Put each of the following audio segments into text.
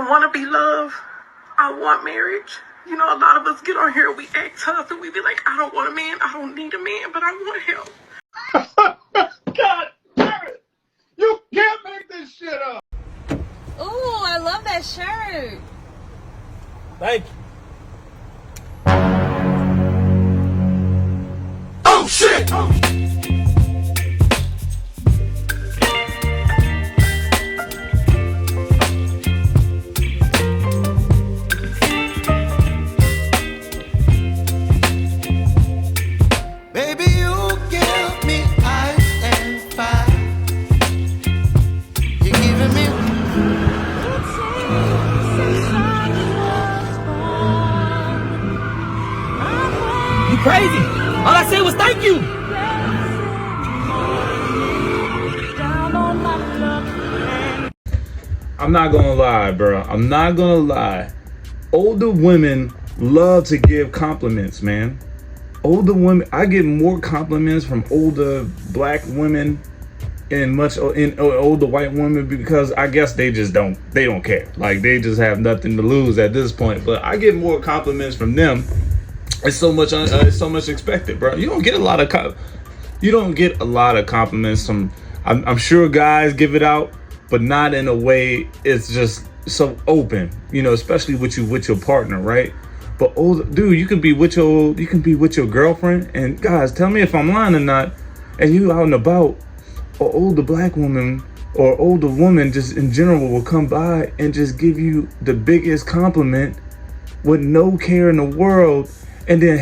I want to be loved. I want marriage. You know, a lot of us get on here and we act tough and we be like, I don't want a man. I don't need a man, but I want him. God damn it. You can't make this shit up. Ooh, I love that shirt. Thank you. Oh, shit. Oh, shit. Crazy. All I said was thank you. I'm not gonna lie, bro. I'm not gonna lie. Older women love to give compliments, man. Older women, I get more compliments from older black women and older white women because I guess they don't care. Like they just have nothing to lose at this point. But I get more compliments from them. It's so much expected, bro. You don't get a lot of compliments from. I'm sure guys give it out, but not in a way. It's just so open, you know, especially with your partner, right? But dude, you can be with your girlfriend, and guys, tell me if I'm lying or not. And you out and about, an older black woman or older woman, just in general, will come by and just give you the biggest compliment with no care in the world. And then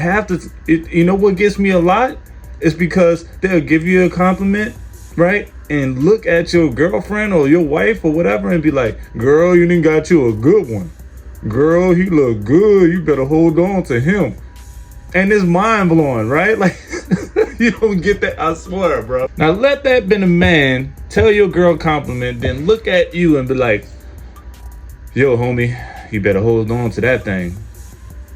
you know what gets me a lot? It's because they'll give you a compliment, right? And look at your girlfriend or your wife or whatever and be like, girl, you done got you a good one. Girl, he look good. You better hold on to him. And it's mind blowing, right? Like, you don't get that, I swear, bro. Now let that been a man tell your girl compliment, then look at you and be like, yo, homie, you better hold on to that thing.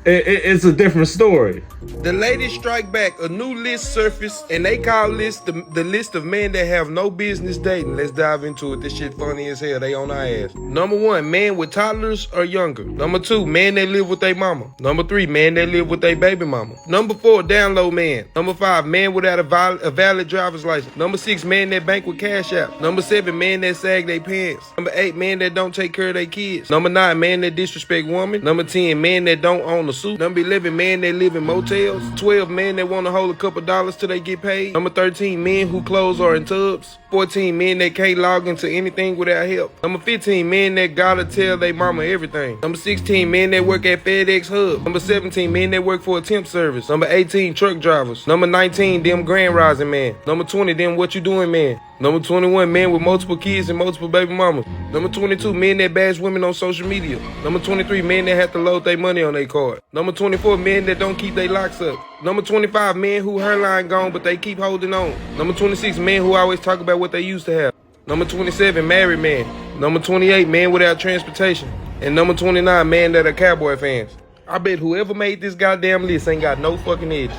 It's a different story. The ladies strike back. A new list surfaced, and they call this the list of men that have no business dating. Let's dive into it. This shit funny as hell. They on our ass. Number 1, men with toddlers or younger. Number 2, men that live with their mama. Number 3, men that live with their baby mama. Number 4, down low man. Number 5, men without a valid driver's license. Number 6, men that bank with Cash App. Number 7, men that sag their pants. Number 8, men that don't take care of their kids. Number 9, men that disrespect women. Number 10, men that don't own a suit. Number 11, men that live in motels. 12, men that want to hold a couple dollars till they get paid. Number 13, men who clothes are in tubs. 14, men that can't log into anything without help. Number 15, men that gotta tell their mama everything. Number 16, men that work at FedEx Hub. Number 17, men that work for a temp service. Number 18, truck drivers. Number 19, them grand rising man. Number 20, them what you doing man. Number 21, men with multiple kids and multiple baby mamas. Number 22, men that bash women on social media. Number 23, men that have to load their money on their card. Number 24, men that don't keep their locks up. Number 25, men who hairline gone but they keep holding on. Number 26, men who always talk about what they used to have. Number 27, married man. Number 28, men without transportation. And number 29, men that are Cowboy fans. I bet whoever made this goddamn list ain't got no fucking edges.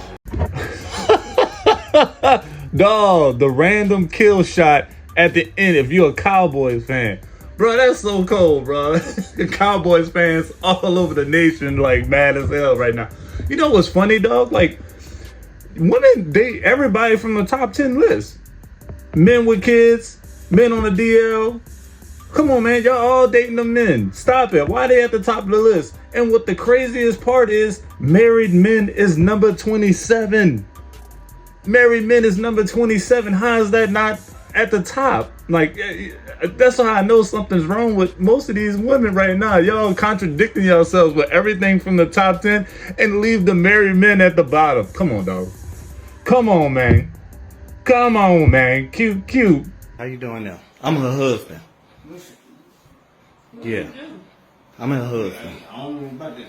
Dog, the random kill shot at the end if you're a Cowboys fan. Bro, that's so cold, bro. Cowboys fans all over the nation like mad as hell right now. You know what's funny, dog? Like, women date everybody from the top 10 list. Men with kids, men on the DL. Come on, man. Y'all all dating the men. Stop it. Why they at the top of the list? And what the craziest part is, married men is number 27. Married men is number 27. How is that not at the top? Like, that's how I know something's wrong with most of these women right now. Y'all contradicting yourselves with everything from the top 10 and leave the married men at the bottom. Come on, dog. Come on, man. Come on, man. Cute. How you doing now? I'm her husband. Yeah. I'm her husband. I don't know about that.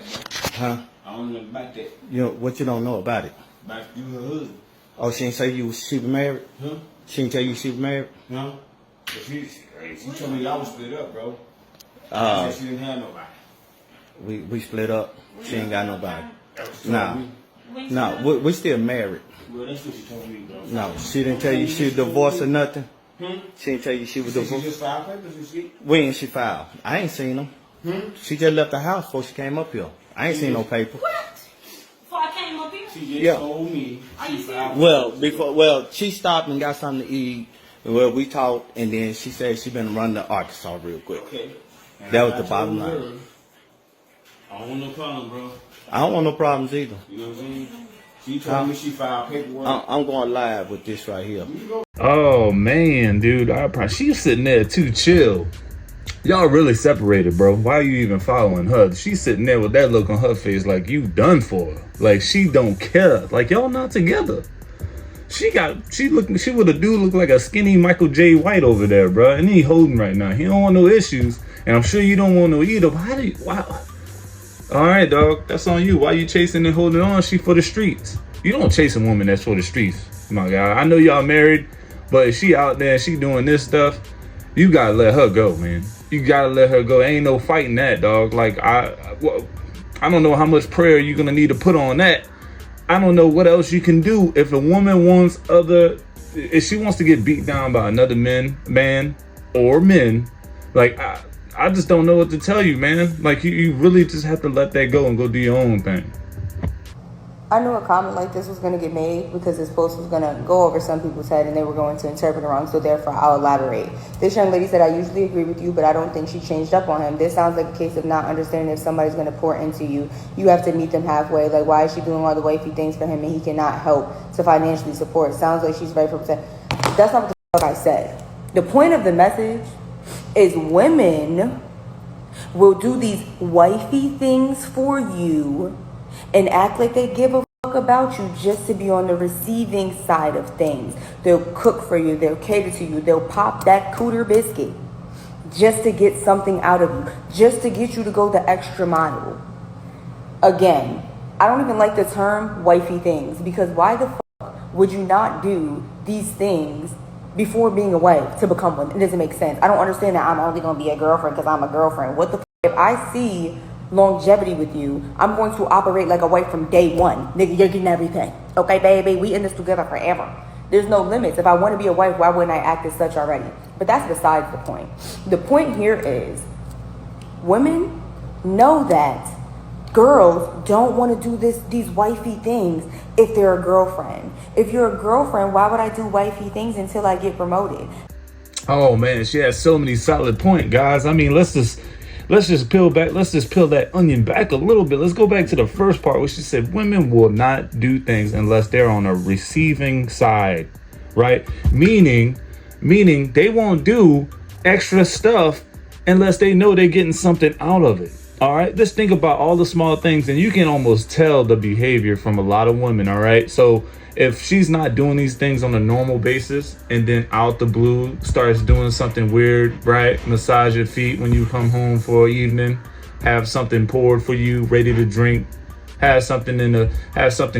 Huh? I don't know about that. You know, what you don't know about it? About you her husband. Oh, she didn't say she was married? Huh? She didn't tell you she was married? No. She told me y'all was split up, bro. She said she didn't have nobody. We split up. She ain't got nobody. No, we still married. Well, that's what she told me, bro. No, she didn't tell you she was divorced or nothing? She didn't tell you she was divorced? She just filed papers and shit. When she filed? I ain't seen them. She just left the house before she came up here. I ain't seen no paper. What? Before I came up here? She just Yeah. told me. Are you serious? Well, she stopped and got something to eat. Well, we talked, and then she said she been running to Arkansas real quick. Okay. And That was I the bottom told her, line. I don't want no problem, bro. I don't want no problems either. You know what I'm saying? She told me she filed paperwork. I'm going live with this right here. Oh man, dude, she's sitting there too chill. Y'all really separated, bro. Why are you even following her? She's sitting there with that look on her face like you done for her. Like she don't care. Like y'all not together. She with a dude look like a skinny Michael J. White over there, bro. And he holding right now. He don't want no issues. And I'm sure you don't want no either. But why? All right, dog. That's on you. Why you chasing and holding on? She for the streets. You don't chase a woman that's for the streets, my guy. I know y'all married, but if she out there and she doing this stuff, you gotta let her go, man. You gotta let her go. Ain't no fighting that, dog. Like I don't know how much prayer you're gonna need to put on that. I don't know what else you can do if a woman wants if she wants to get beat down by another man or men. Like I just don't know what to tell you, man. Like you really just have to let that go and go do your own thing. I knew a comment like this was going to get made because this post was going to go over some people's head and they were going to interpret it wrong, so therefore I'll elaborate. This young lady said, I usually agree with you, but I don't think she changed up on him. This sounds like a case of not understanding if somebody's going to pour into you. You have to meet them halfway. Like, why is she doing all the wifey things for him and he cannot help to financially support? Sounds like she's very upset. That's not what the fuck I said. The point of the message is women will do these wifey things for you and act like they give a fuck about you just to be on the receiving side of things. They'll cook for you. They'll cater to you. They'll pop that cooter biscuit just to get something out of you, just to get you to go the extra mile. Again, I don't even like the term wifey things because why the fuck would you not do these things before being a wife to become one? It doesn't make sense. I don't understand that I'm only going to be a girlfriend because I'm a girlfriend. What the fuck? If I see longevity with you, I'm going to operate like a wife from day one. Nigga, you're getting everything. Okay, baby, we in this together forever. There's no limits. If I want to be a wife, why wouldn't I act as such already? But that's besides the point. The point here is women know that girls don't want to do these wifey things if they're a girlfriend. If you're a girlfriend, why would I do wifey things until I get promoted? Oh man, she has so many solid points, guys. I mean, let's just peel that onion back a little bit. Let's go back to the first part where she said women will not do things unless they're on a receiving side, right? Meaning they won't do extra stuff unless they know they're getting something out of it. All right, just think about all the small things and you can almost tell the behavior from a lot of women. All right, so if she's not doing these things on a normal basis and then out the blue starts doing something weird, right? Massage your feet when you come home for an evening, have something poured for you, ready to drink, have something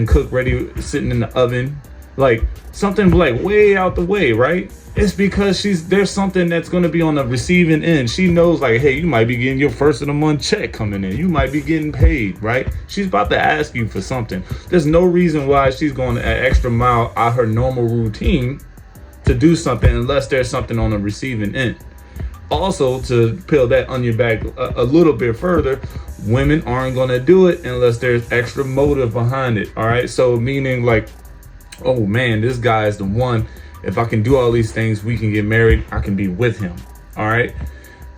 cooked, ready, sitting in the oven, like something like way out the way, right? It's because there's something that's going to be on the receiving end. She knows like, hey, you might be getting your first of the month check coming in. You might be getting paid, right? She's about to ask you for something. There's no reason why she's going an extra mile out her normal routine to do something unless there's something on the receiving end. Also, to peel that onion back a little bit further, women aren't going to do it unless there's extra motive behind it. All right. So meaning like, oh man, this guy is the one. If I can do all these things, we can get married. I can be with him. All right.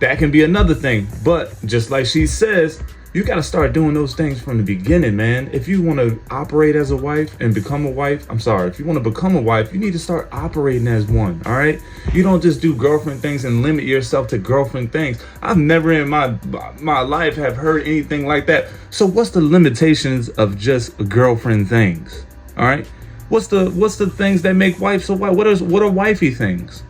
That can be another thing. But just like she says, you got to start doing those things from the beginning, man. If you want to operate as a wife and become a wife, if you want to become a wife, you need to start operating as one. All right. You don't just do girlfriend things and limit yourself to girlfriend things. I've never in my life have heard anything like that. So what's the limitations of just girlfriend things? All right. What's the things that make wives so wife? What are wifey things?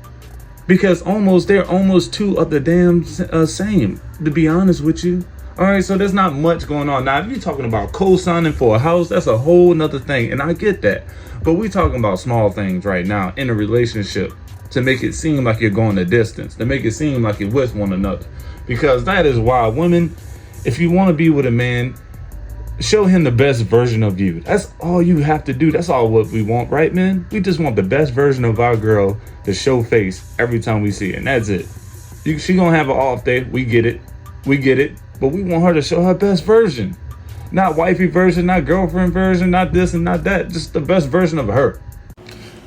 Because they're almost two of the damn same, to be honest with you. All right, so there's not much going on. Now, if you're talking about co-signing for a house, that's a whole nother thing, and I get that. But we're talking about small things right now in a relationship to make it seem like you're going the distance, to make it seem like you're with one another. Because that is why women, if you want to be with a man, show him the best version of you. That's all you have to do. That's all what we want, right, man? We just want the best version of our girl to show face every time we see it, and that's it. She gonna have an off day. We get it. but we want her to show her best version. Not wifey version, not girlfriend version, not this and not that. Just the best version of her.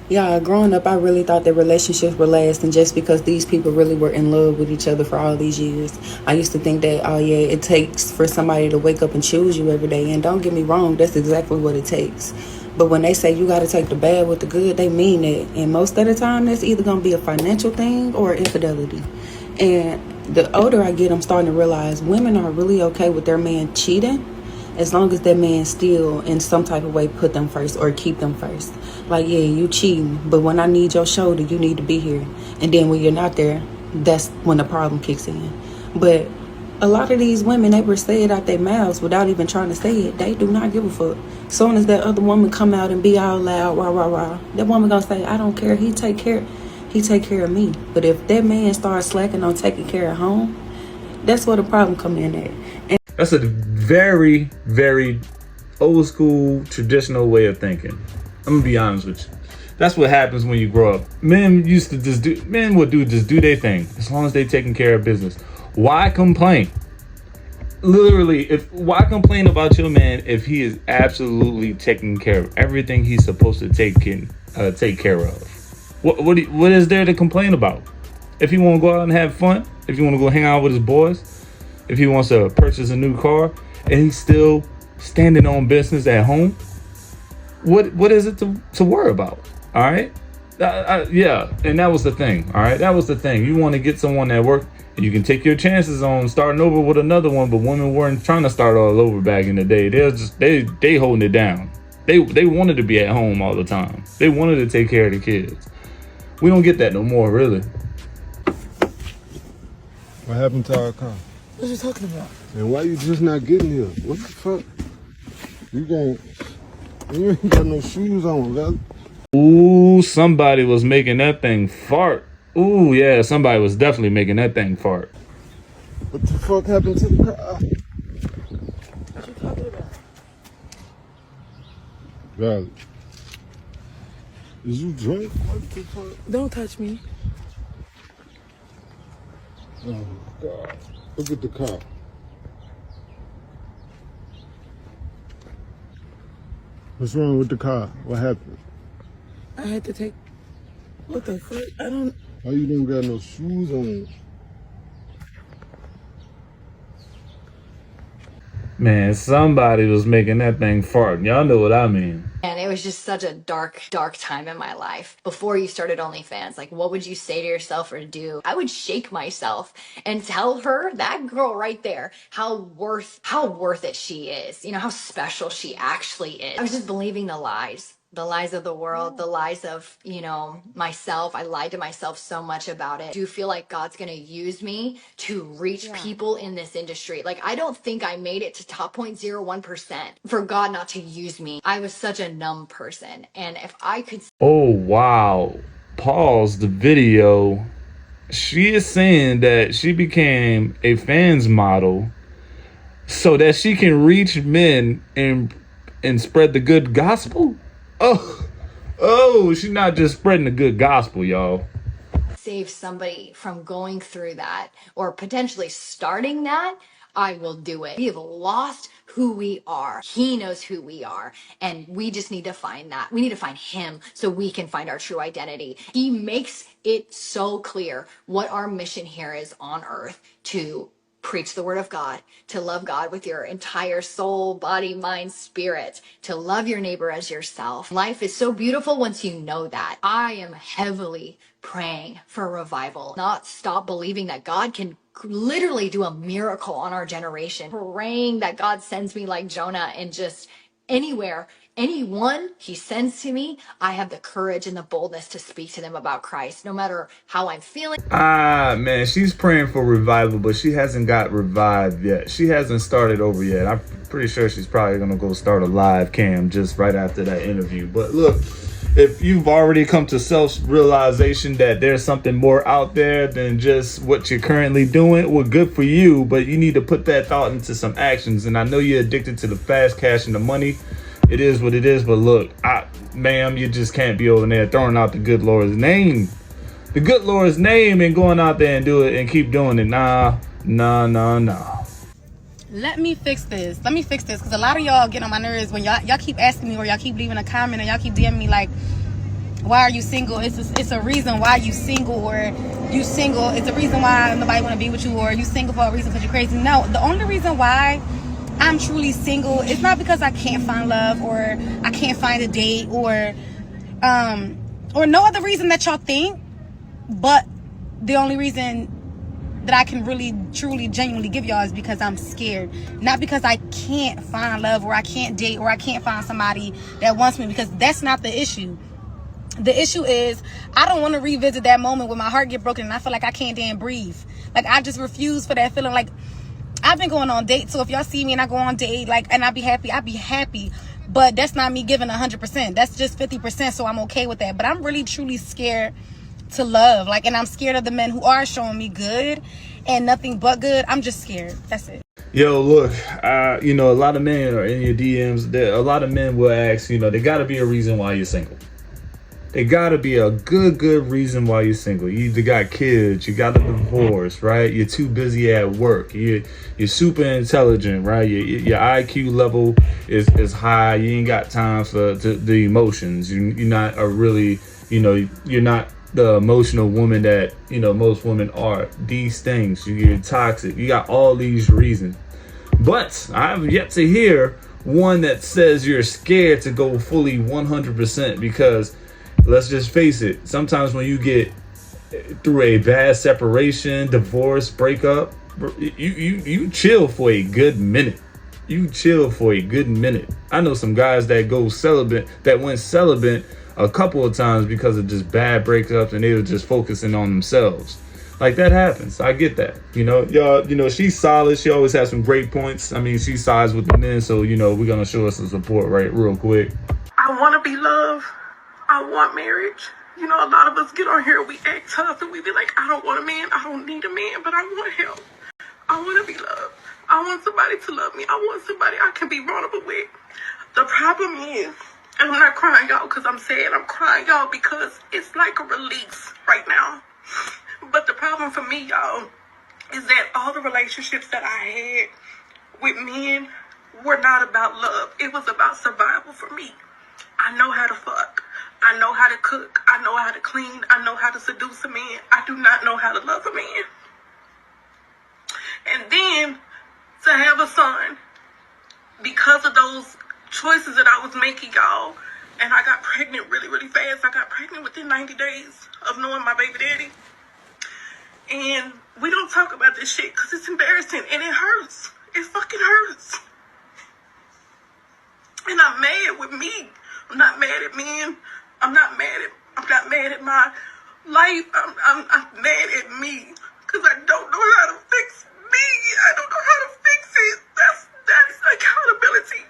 Yeah, growing up, I really thought that relationships were lasting just because these people really were in love with each other for all these years. I used to think that, oh yeah, it takes for somebody to wake up and choose you every day. And don't get me wrong, that's exactly what it takes. But when they say you got to take the bad with the good, they mean it. And most of the time, that's either going to be a financial thing or infidelity. And the older I get, I'm starting to realize women are really okay with their man cheating as long as that man still in some type of way put them first or keep them first. Like, yeah, you cheating, but when I need your shoulder, you need to be here. And then when you're not there, that's when the problem kicks in. But a lot of these women, they were say it out their mouths without even trying to say it. They do not give a fuck. As soon as that other woman come out and be all loud, rah, rah, rah, that woman gonna say, I don't care, he take care of me. But if that man starts slacking on taking care of home, that's where the problem come in at. And that's a very, very old school, traditional way of thinking. I'm gonna be honest with you. That's what happens when you grow up. Men would just do their thing as long as they taking care of business. Why complain? Literally, why complain about your man if he is absolutely taking care of everything he's supposed to take care of? What is there to complain about? If he want to go out and have fun, if he want to go hang out with his boys, if he wants to purchase a new car, and he's still standing on business at home, what is it to worry about? All right, yeah, and that was the thing. All right, that was the thing. You want to get someone that work, and you can take your chances on starting over with another one. But women weren't trying to start all over back in the day. They holding it down. They wanted to be at home all the time. They wanted to take care of the kids. We don't get that no more, really. What happened to our car? what are you talking about? And why you just not getting here? What the fuck? You ain't got no shoes on, Val. Ooh, somebody was making that thing fart. Ooh, yeah, somebody was definitely making that thing fart. What the fuck happened to the car? What you talking about? Val, is you drunk? What the fuck? Don't touch me. Oh, God. Look at the car. What's wrong with the car? What happened? I had to take... What the fuck? I don't... Why you don't got no shoes on? Man, somebody was making that thing fart. Y'all know what I mean. And it was just such a dark time in my life. Before you started OnlyFans, like, what would you say to yourself or do? I would shake myself and tell her, that girl right there, how worth it she is. You know, how special she actually is. I was just believing the lies of the world, the lies of, you know, myself. I lied to myself so much about it. I do feel like God's gonna use me to reach people in this industry. Like, I don't think I made it to top 0.01% for God not to use me. I was such a numb person. And if I could... Oh, wow. Pause the video. She is saying that she became a fans model so that she can reach men and spread the good gospel. Oh, she's not just spreading the good gospel, y'all. Save somebody from going through that or potentially starting that, I will do it. We have lost who we are. He knows who we are. And we just need to find that. We need to find him so we can find our true identity. He makes it so clear what our mission here is on earth: to preach the word of God, to love God with your entire soul, body, mind, spirit, to love your neighbor as yourself. Life is so beautiful once you know that. I am heavily praying for revival, not stop believing that God can literally do a miracle on our generation. Praying that God sends me like Jonah and just anywhere, anyone he sends to me, I have the courage and the boldness to speak to them about Christ, no matter how I'm feeling. Man, she's praying for revival, but she hasn't got revived yet. She hasn't started over yet. I'm pretty sure she's probably gonna go start a live cam just right after that interview. But look, if you've already come to self-realization that there's something more out there than just what you're currently doing, well, good for you, but you need to put that thought into some actions. And I know you're addicted to the fast cash and the money. It is what it is, but look, ma'am, you just can't be over there throwing out the good Lord's name. The good Lord's name and going out there and do it and keep doing it. Nah. Let me fix this. Because a lot of y'all get on my nerves when y'all keep asking me, or y'all keep leaving a comment, or y'all keep DMing me like, why are you single? It's a reason why you single, or you single. It's a reason why nobody want to be with you, or you single for a reason because you're crazy. No, the only reason why I'm truly single is not because I can't find love, or I can't find a date, or no other reason that y'all think, but the only reason that I can really, truly, genuinely give y'all is because I'm scared. Not because I can't find love, or I can't date, or I can't find somebody that wants me, because that's not the issue. The issue is I don't want to revisit that moment when my heart get broken and I feel like I can't damn breathe. Like, I just refuse for that feeling. Like, I've been going on dates, so if y'all see me and I go on date, like, and I be happy. But that's not me giving 100%. That's just 50%, so I'm okay with that. But I'm really, truly scared to love. Like, and I'm scared of the men who are showing me good and nothing but good. I'm just scared. That's it. Yo, look, you know, a lot of men are in your DMs. A lot of men will ask, you know, there got to be a reason why you're single. There gotta be a good reason why you're single. You either got kids, you got a divorce, right? You're too busy at work. You're super intelligent, right? Your IQ level is high. You ain't got time for the emotions. You're not a really, you know, you're not the emotional woman that, you know, most women are. These things, you're toxic. You got all these reasons. But I've yet to hear one that says you're scared to go fully 100%, because let's just face it, sometimes when you get through a bad separation, divorce, breakup, you chill for a good minute. I know some guys that went celibate a couple of times because of just bad breakups, and they were just focusing on themselves. Like, that happens. I get that. You know, y'all, you know, she's solid. She always has some great points. I mean, she sides with the men, so, you know, we're going to show us some support, right, real quick. I want to be loved. I want marriage. You know, a lot of us get on here, we act tough, and we be like, I don't want a man, I don't need a man, but I want help. I want to be loved. I want somebody to love me. I want somebody I can be vulnerable with. The problem is, and I'm not crying, y'all, because I'm sad. I'm crying, y'all, because it's like a release right now. But the problem for me, y'all, is that all the relationships that I had with men were not about love. It was about survival for me. I know how to fuck. I know how to cook. I know how to clean. I know how to seduce a man. I do not know how to love a man. And then to have a son, because of those choices that I was making, y'all, and I got pregnant really, really fast. I got pregnant within 90 days of knowing my baby daddy. And we don't talk about this shit because it's embarrassing and it hurts. It fucking hurts. And I'm mad with me. I'm not mad at men. I'm not mad at my life. I'm mad at me because I don't know how to fix me. I don't know how to fix it. That's accountability.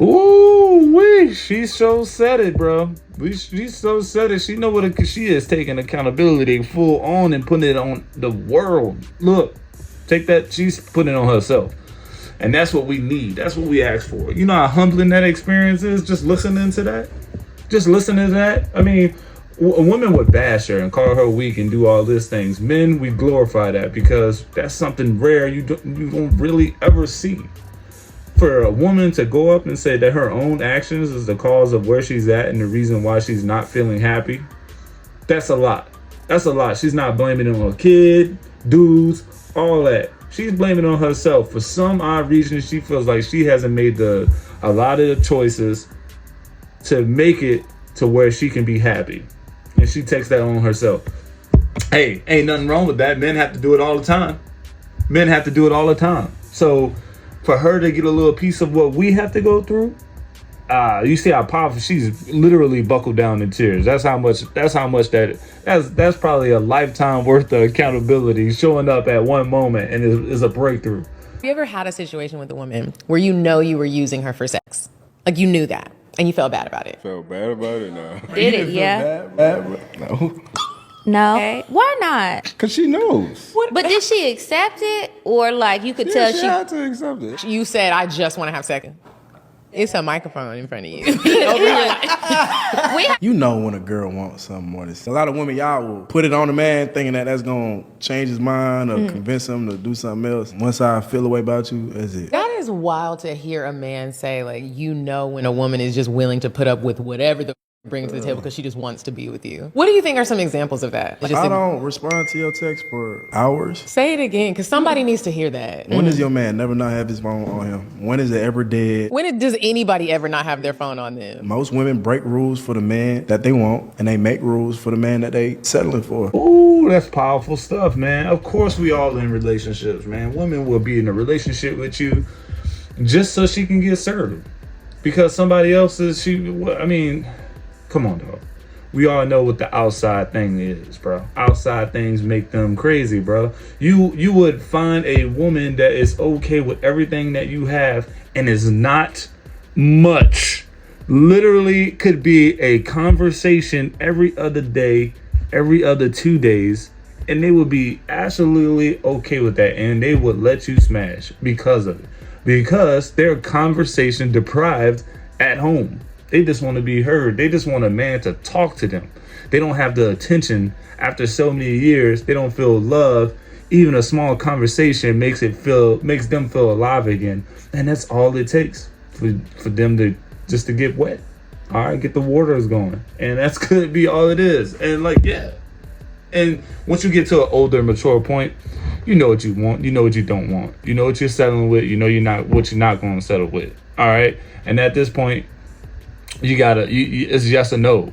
Ooh, wee! She so said it, bro. She so said it. She know what she is taking accountability full on and putting it on the world. Look, take that. She's putting it on herself. And that's what we need. That's what we ask for. You know how humbling that experience is, just listening to that? Just listening to that? I mean, women would bash her and call her weak and do all these things. Men, we glorify that because that's something rare you don't really ever see. For a woman to go up and say that her own actions is the cause of where she's at and the reason why she's not feeling happy, that's a lot. That's a lot. She's not blaming it on her kid, dudes, all that. She's blaming it on herself. For some odd reason, she feels like she hasn't made a lot of the choices to make it to where she can be happy. And she takes that on herself. Hey, ain't nothing wrong with that. Men have to do it all the time. Men have to do it all the time. So for her to get a little piece of what we have to go through, you see how powerful she's literally buckled down in tears. That's probably a lifetime worth of accountability showing up at one moment and is a breakthrough. Have you ever had a situation with a woman where you know you were using her for sex? Like you knew that and you felt bad about it? Felt bad about it? No. Did it? Yeah. Bad? No. No. Okay. Why not? Because she knows. But did she accept it? Or like you could tell she had to accept it. You said, I just want to have sex. It's a microphone in front of you. You know when a girl wants something more than a lot of women, y'all will put it on the man thinking that that's gonna change his mind or convince him to do something else. Once I feel a way about you, that's it. That is wild to hear a man say, like, you know when a woman is just willing to put up with whatever the bring to the table because she just wants to be with you. What do you think are some examples of that? I don't respond to your text for hours. Say it again, because somebody needs to hear that. When does your man never not have his phone on him? When is it ever dead? When does anybody ever not have their phone on them? Most women break rules for the man that they want, and they make rules for the man that they settling for. Ooh, that's powerful stuff, man. Of course we all in relationships, man. Women will be in a relationship with you just so she can get served. Because somebody else is, come on, dog. We all know what the outside thing is, bro. Outside things make them crazy, bro. You would find a woman that is okay with everything that you have and is not much. Literally could be a conversation every other day, every other 2 days, and they would be absolutely okay with that, and they would let you smash because of it. Because they're conversation deprived at home. They just want to be heard. They just want a man to talk to them. They don't have the attention after so many years. They don't feel love. Even a small conversation makes them feel alive again. And that's all it takes for them to just to get wet. All right, get the waters going. And that's could be all it is. And and once you get to an older, mature point, you know what you want. You know what you don't want. You know what you're settling with. You know what you're not going to settle with. All right. And at this point, it's yes or no.